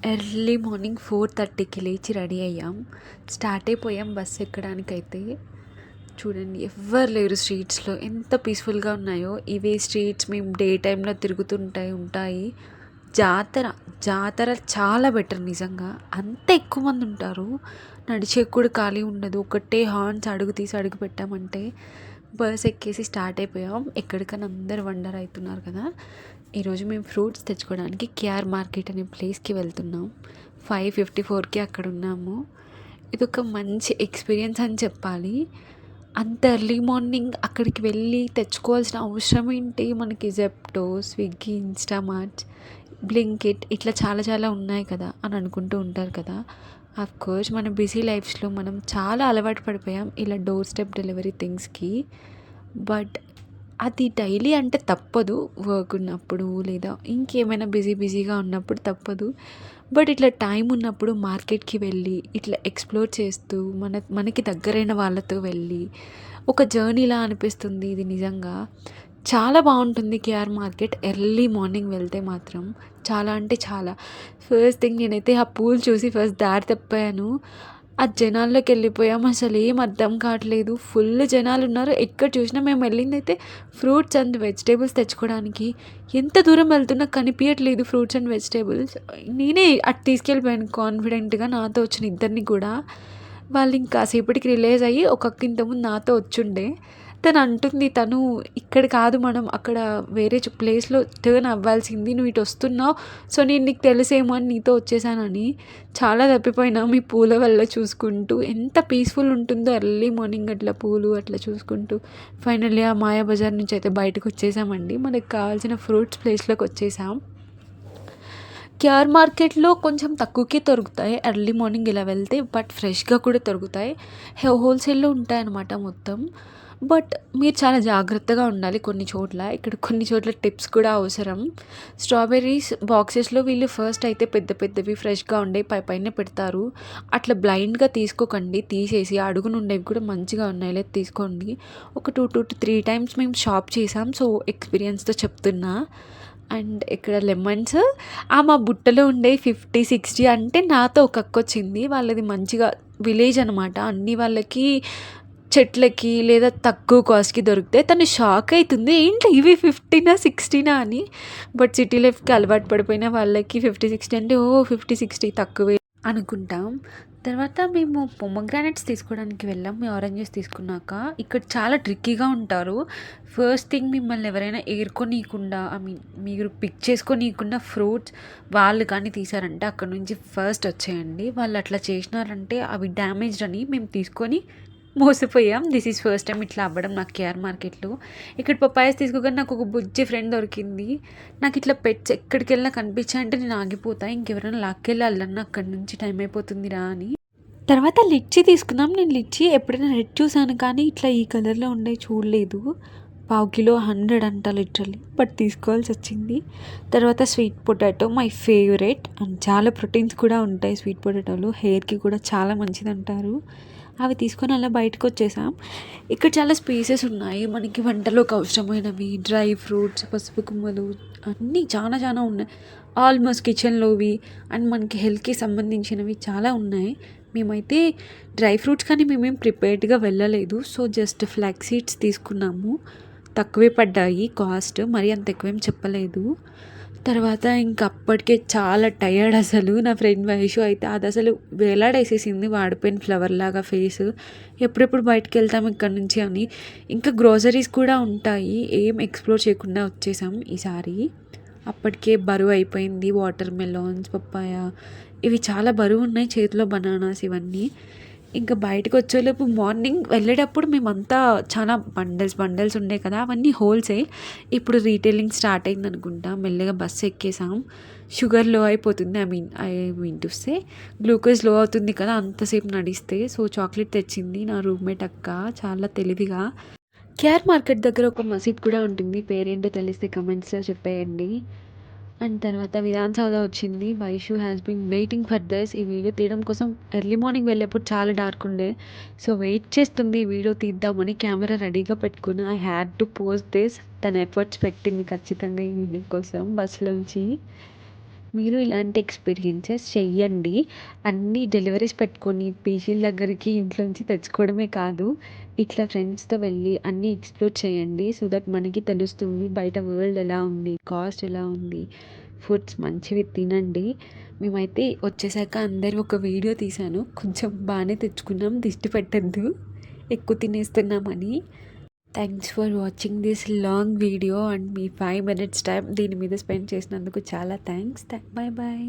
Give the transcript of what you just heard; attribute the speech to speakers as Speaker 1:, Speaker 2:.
Speaker 1: Early morning 4:30కి లేచి ready అయ్యాం. Start అయిపోయాం బస్ ఎక్కడానికైతే. చూడండి ఎవ్వరు లేరు స్ట్రీట్స్‌లో. ఎంత పీస్‌ఫుల్‌గా ఉన్నాయో. ఇవే స్ట్రీట్స్ మేము డే టైమ్‌లో ఉంటాయి. జాతర, జాతర చాలా బెటర్ నిజంగా. అంత ఎక్కువ మంది ఉంటారు. నడిచేకి కూడా ఖాళీ ఉండదు. ఒకటే హార్న్స్ అడుగు తీసి అడుగు పెట్టామంటే బస్ ఎక్కేసి స్టార్ట్ అయిపోయాం. ఎక్కడికని అందరూ వండర్ అవుతున్నారు కదా! ఈరోజు మేము ఫ్రూట్స్ తెచ్చుకోవడానికి కేఆర్ మార్కెట్ అనే ప్లేస్కి వెళ్తున్నాం. 5:54కి అక్కడ ఉన్నాము. ఇదొక మంచి ఎక్స్పీరియన్స్ అని చెప్పాలి. అంత ఎర్లీ మార్నింగ్ అక్కడికి వెళ్ళి తెచ్చుకోవాల్సిన అవసరం ఏంటి? మనకి జెప్టో, స్విగ్గీ, ఇన్‌స్టామార్ట్, బ్లింకిట్ ఇట్లా చాలా చాలా ఉన్నాయి కదా అని అనుకుంటూ ఉంటారు కదా. ఆఫ్కోర్స్ మన బిజీ లైఫ్స్లో మనం చాలా అలవాటు పడిపోయాం ఇలా డోర్ స్టెప్ డెలివరీ థింగ్స్కి. బట్ అది డైలీ అంటే తప్పదు. వర్క్ ఉన్నప్పుడు లేదా ఇంకేమైనా బిజీగా ఉన్నప్పుడు తప్పదు. బట్ ఇట్లా టైం ఉన్నప్పుడు మార్కెట్కి వెళ్ళి ఇట్లా ఎక్స్ప్లోర్ చేస్తూ మనకి దగ్గరైన వాళ్ళతో వెళ్ళి ఒక జర్నీలా అనిపిస్తుంది ఇది నిజంగా. చాలా బాగుంటుంది కేఆర్ మార్కెట్. ఎర్లీ మార్నింగ్ వెళ్తే మాత్రం చాలా అంటే చాలా. ఫస్ట్ థింగ్ నేనైతే ఆ పూలు చూసి ఫస్ట్ దారి తప్పాను. ఆ జనాల్లోకి వెళ్ళిపోయాం. అసలు ఏం అర్థం కావట్లేదు. ఫుల్ జనాలు ఉన్నారు. ఎక్కడ చూసినా మేము వెళ్ళిందైతే ఫ్రూట్స్ అండ్ వెజిటేబుల్స్ తెచ్చుకోవడానికి. ఎంత దూరం వెళ్తున్నా కనిపించట్లేదు ఫ్రూట్స్ అండ్ వెజిటేబుల్స్. నేనే అటు తీసుకెళ్ళిపోయాను కాన్ఫిడెంట్గా నాతో వచ్చిన ఇద్దరిని కూడా. వాళ్ళు ఇంకా కాసేపటికి రిలైజ్ అయ్యి ఒక అక్క ఇంతకుముందు నాతో వచ్చుండే. తను అంటుంది, తను ఇక్కడ కాదు మనం అక్కడ వేరే ప్లేస్లో టర్న్ అవ్వాల్సింది, నువ్వు ఇటు వస్తున్నావు, సో నేను నీకు తెలిసేమో అని నీతో వచ్చేసానని. చాలా తప్పిపోయినా మీ పూల వల్ల చూసుకుంటూ. ఎంత పీస్ఫుల్ ఉంటుందో ఎర్లీ మార్నింగ్ అట్లా పూలు అట్లా చూసుకుంటూ. ఫైనల్లీ ఆ మాయా బజార్ నుంచి అయితే బయటకు వచ్చేసామండి. మనకు కావాల్సిన ఫ్రూట్స్ ప్లేస్లోకి వచ్చేసాం. కేఆర్ మార్కెట్లో కొంచెం తక్కువకే దొరుకుతాయి ఎర్లీ మార్నింగ్ ఇలా వెళ్తే. బట్ ఫ్రెష్గా కూడా దొరుకుతాయి. హోల్సేల్లో ఉంటాయన్నమాట మొత్తం. బట్ మీరు చాలా జాగ్రత్తగా ఉండాలి కొన్ని చోట్ల. ఇక్కడ కొన్ని చోట్ల టిప్స్ కూడా అవసరం. స్ట్రాబెర్రీస్ బాక్సెస్లో వీళ్ళు ఫస్ట్ అయితే పెద్ద పెద్దవి ఫ్రెష్గా ఉండే పైనే పెడతారు. అట్లా బ్లైండ్గా తీసుకోకండి. తీసేసి అడుగున ఉండేవి కూడా మంచిగా ఉన్నాయి లేదు తీసుకోండి. ఒక 2 to 3 టైమ్స్ మేము షాప్ చేసాం. సో ఎక్స్పీరియన్స్తో చెప్తున్నా. అండ్ ఇక్కడ లెమన్స్ మా బుట్టలో ఉండే 50-60 అంటే నాతో ఒక అక్క వచ్చింది. వాళ్ళది మంచిగా విలేజ్ అనమాట. అన్ని వాళ్ళకి చెట్లకి లేదా తక్కువ కాస్ట్‌కి దొరుకుతాయి. తను షాక్ అయితుంది. ఏంటి ఇవి 50నా 60నా అని. బట్ సిటీ లైఫ్‌కి అలవాటు పడిపోయిన వాళ్ళకి 50-60 అంటే ఓహ్! 50-60 తక్కువే అనుకుంటాం. తర్వాత మేము పొమోగ్రానేట్స్ తీసుకోవడానికి వెళ్ళాం. మేము ఆరెంజెస్ తీసుకున్నాక. ఇక్కడ చాలా ట్రిక్కీగా ఉంటారు. ఫస్ట్ థింగ్ మిమ్మల్ని ఎవరైనా ఏరుకోనీయకుండా మీరు పిక్ చేసుకోనీయకుండా ఫ్రూట్స్ వాళ్ళు కానీ తీశారంటే అక్కడి నుంచి ఫస్ట్ వచ్చేయండి. వాళ్ళు అట్లా చేసినారంటే అవి డ్యామేజ్డ్ అని మేము తీసుకొని మోసపోయాం. దిస్ ఈజ్ ఫస్ట్ టైం ఇట్లా అవ్వడం నాకు కేఆర్ మార్కెట్లో. ఇక్కడ పపాయాస్ తీసుకోగానే నాకు ఒక బుజ్జి ఫ్రెండ్ దొరికింది. నాకు ఇట్లా పెట్స్ ఎక్కడికి వెళ్ళినా కనిపించాయంటే నేను ఆగిపోతా. ఇంకెవరైనా లాక్కెళ్ళాలన్నా అక్కడి నుంచి టైం అయిపోతుందిరా అని. తర్వాత లిచ్చి తీసుకున్నాం. నేను లిచ్చి ఎప్పుడైనా రెడ్ చూసాను కానీ ఇట్లా ఈ కలర్లో ఉండే చూడలేదు. పావు కిలో 100 అంట లిటరల్లీ. బట్ తీసుకోవాల్సి వచ్చింది. తర్వాత sweet potato my favourite. And చాలా ప్రోటీన్స్ కూడా ఉంటాయి స్వీట్ పొటాటోలో. హెయిర్కి కూడా చాలా మంచిది అంటారు. అవి తీసుకొని అలా బయటకు వచ్చేసాం. ఇక్కడ చాలా స్పీసెస్ ఉన్నాయి మనకి వంటలోకి అవసరమైనవి. డ్రై ఫ్రూట్స్, పసుపు కొమ్మలు అన్నీ చాలా చాలా ఉన్నాయి. ఆల్మోస్ట్ కిచెన్లోవి అండ్ మనకి హెల్త్కి సంబంధించినవి చాలా ఉన్నాయి. మేమైతే డ్రై ఫ్రూట్స్ కానీ మేమేం ప్రిపేర్డ్గా వెళ్ళలేదు. సో జస్ట్ ఫ్లాక్స్ సీడ్స్ తీసుకున్నాము. తక్కువే పడ్డాయి కాస్ట్. మరీ అంత ఎక్కువేం చెప్పలేదు. తర్వాత ఇంక అప్పటికే చాలా టయర్డ్ అసలు. నా ఫ్రెండ్ వైషు అయితే అది అసలు వేలాడేసేసింది వాడిపోయిన ఫ్లవర్ లాగా ఫేస్. ఎప్పుడెప్పుడు బయటకు వెళ్తాం ఇక్కడ నుంచి అని. ఇంకా గ్రోసరీస్ కూడా ఉంటాయి. ఏం ఎక్స్ప్లోర్ చేయకుండా వచ్చేసాం ఈసారి. అప్పటికే బరువు అయిపోయింది. వాటర్ మెలాన్స్, పప్పాయ ఇవి చాలా బరువు ఉన్నాయి. చేతిలో బనానాస్ ఇవన్నీ. ఇంకా బయటకు వచ్చేలోపు మార్నింగ్ వెళ్ళేటప్పుడు మేమంతా చాలా బండల్స్ ఉండే కదా అవన్నీ హోల్సేల్. ఇప్పుడు రీటైలింగ్ స్టార్ట్ అయింది అనుకుంటా. మెల్లగా బస్సు ఎక్కేసాం. షుగర్ లో అయిపోతుంది. I mean to say glucose లో అవుతుంది కదా అంతసేపు నడిస్తే. సో చాక్లెట్ తెచ్చింది నా రూమ్మేట్ అక్క చాలా తెలివిగా. కేఆర్ మార్కెట్ దగ్గర ఒక మసీద్ కూడా ఉంటుంది. పేరేంటో తెలిస్తే కమెంట్స్లో చెప్పేయండి. అండ్ తర్వాత విధాన్ సౌదా వచ్చింది. Vaishu has been waiting for this. ఈ వీడియో తీయడం కోసం ఎర్లీ మార్నింగ్ వెళ్ళేప్పుడు చాలా డార్క్ ఉండే. సో వెయిట్ చేస్తుంది ఈ వీడియో తీద్దామని. కెమెరా రెడీగా పెట్టుకుని I had to post this. తన ఎఫర్ట్స్ పెట్టింది ఖచ్చితంగా ఈ వీడియో కోసం బస్సులోంచి. మీరు ఇలాంటి ఎక్స్పీరియన్సెస్ చెయ్యండి. అన్నీ డెలివరీస్ పెట్టుకొని పీజీల దగ్గరికి ఇంట్లోంచి తెచ్చుకోవడమే కాదు, ఇట్లా ఫ్రెండ్స్‌తో వెళ్ళి అన్నీ ఎక్స్‌ప్లోర్ చేయండి. సో దట్ మనకి తెలుస్తుంది బయట వరల్డ్ ఎలా ఉంది, కాస్ట్ ఎలా ఉంది. ఫుడ్స్ మంచివి తినండి. మేమైతే వచ్చేసాక అందరూ ఒక వీడియో తీశాను. కొంచెం బాగానే తెచ్చుకున్నాం, దిష్టి పెట్టొద్దు ఎక్కువ తినేస్తున్నామని. Thanks for watching this long video and మీ 5 minutes టైం దీని మీద స్పెండ్ చేసినందుకు చాలా థ్యాంక్స్. Bye bye.